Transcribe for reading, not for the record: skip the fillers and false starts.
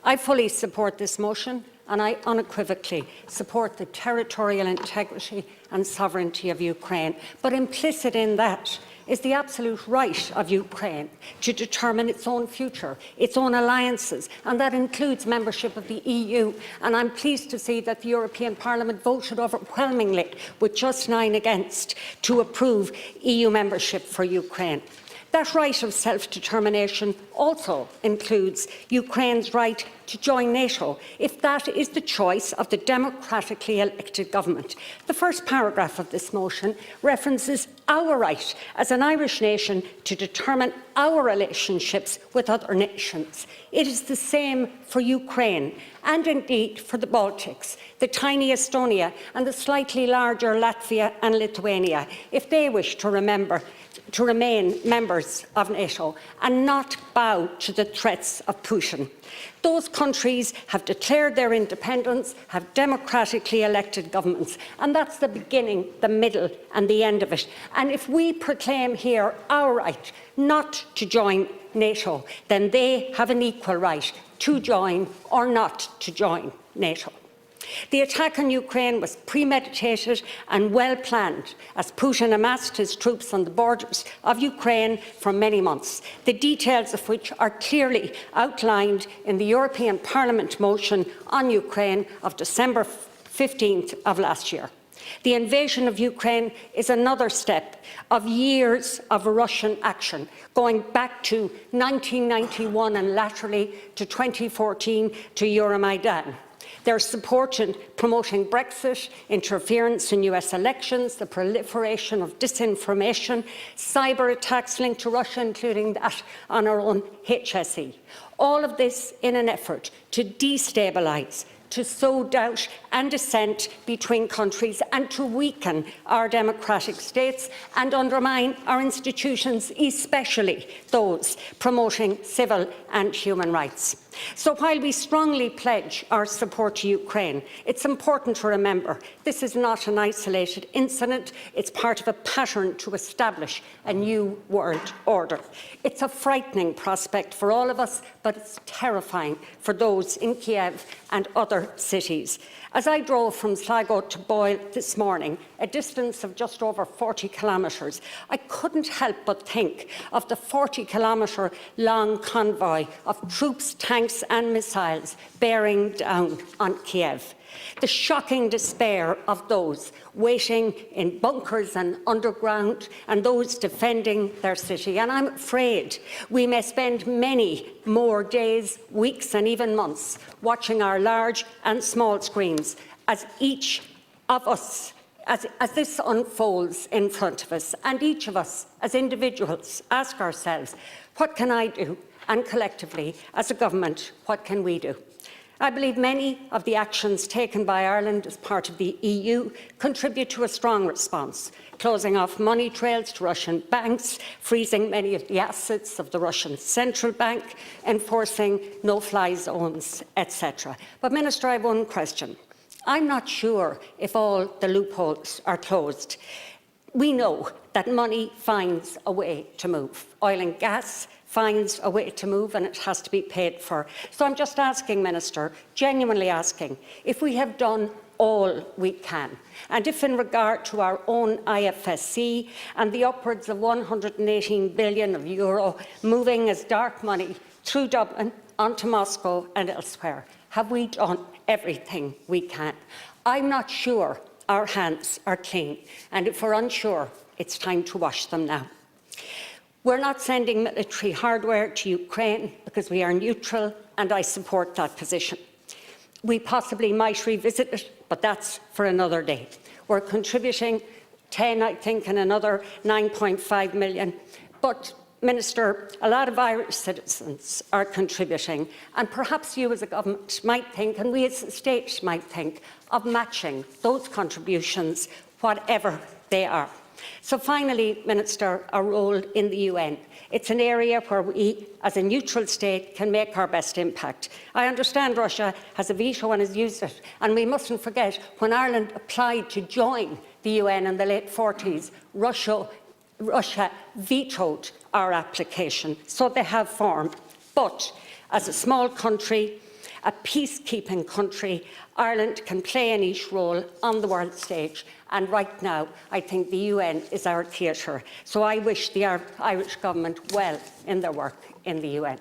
I fully support this motion, and I unequivocally support the territorial integrity and sovereignty of Ukraine. But implicit in that is the absolute right of Ukraine to determine its own future, its own alliances, and that includes membership of the EU. And I'm pleased to see that the European Parliament voted overwhelmingly, with just 9 against, to approve EU membership for Ukraine. That right of self-determination also includes Ukraine's right to join NATO, if that is the choice of the democratically elected government. The first paragraph of this motion references our right as an Irish nation to determine our relationships with other nations. It is the same for Ukraine and indeed for the Baltics, the tiny Estonia and the slightly larger Latvia and Lithuania, if they wish to remain members of NATO and not bow to the threats of Putin. Those countries have declared their independence, have democratically elected governments, and that's the beginning, the middle and the end of it. And if we proclaim here our right not to join NATO, then they have an equal right to join or not to join NATO. The attack on Ukraine was premeditated and well planned as Putin amassed his troops on the borders of Ukraine for many months, the details of which are clearly outlined in the European Parliament motion on Ukraine of December 15th of last year. The invasion of Ukraine is another step of years of Russian action, going back to 1991 and laterally to 2014 to Euromaidan. Their support in promoting Brexit, interference in US elections, the proliferation of disinformation, cyber attacks linked to Russia, including that on our own HSE. All of this in an effort to destabilise, to sow doubt and dissent between countries and to weaken our democratic states and undermine our institutions, especially those promoting civil and human rights. So while we strongly pledge our support to Ukraine, it's important to remember this is not an isolated incident. It's part of a pattern to establish a new world order. It's a frightening prospect for all of us, but it's terrifying for those in Kiev and other cities. As I drove from Sligo to Boyle this morning, a distance of just over 40 kilometres, I couldn't help but think of the 40-kilometre long convoy of troops, tanks and missiles bearing down on Kiev. The shocking despair of those waiting in bunkers and underground and those defending their city. And I'm afraid we may spend many more days, weeks and even months watching our large and small screens as each of us, as this unfolds in front of us, and each of us as individuals ask ourselves, what can I do? And collectively, as a government, what can we do? I believe many of the actions taken by Ireland as part of the EU contribute to a strong response, closing off money trails to Russian banks, freezing many of the assets of the Russian Central Bank, enforcing no-fly zones, etc. But, Minister, I have one question. I'm not sure if all the loopholes are closed. We know that money finds a way to move. Oil and gas finds a way to move and it has to be paid for. So I'm just asking, Minister, genuinely asking, if we have done all we can, and if in regard to our own IFSC and the upwards of €118 billion moving as dark money through Dublin onto Moscow and elsewhere, have we done everything we can? I'm not sure our hands are clean, and if we're unsure, it's time to wash them now. We're not sending military hardware to Ukraine because we are neutral, and I support that position. We possibly might revisit it, but that's for another day. We're contributing 10, I think, and another 9.5 million. But, Minister, a lot of Irish citizens are contributing, and perhaps you as a government might think, and we as a state might think, of matching those contributions, whatever they are. So finally, Minister, our role in the UN. It's an area where we, as a neutral state, can make our best impact. I understand Russia has a veto and has used it, and we mustn't forget when Ireland applied to join the UN in the late 40s, Russia vetoed our application, so they have formed. But as a small country, a peacekeeping country. Ireland can play a niche role on the world stage, and right now I think the UN is our theatre. So I wish the Irish Government well in their work in the UN.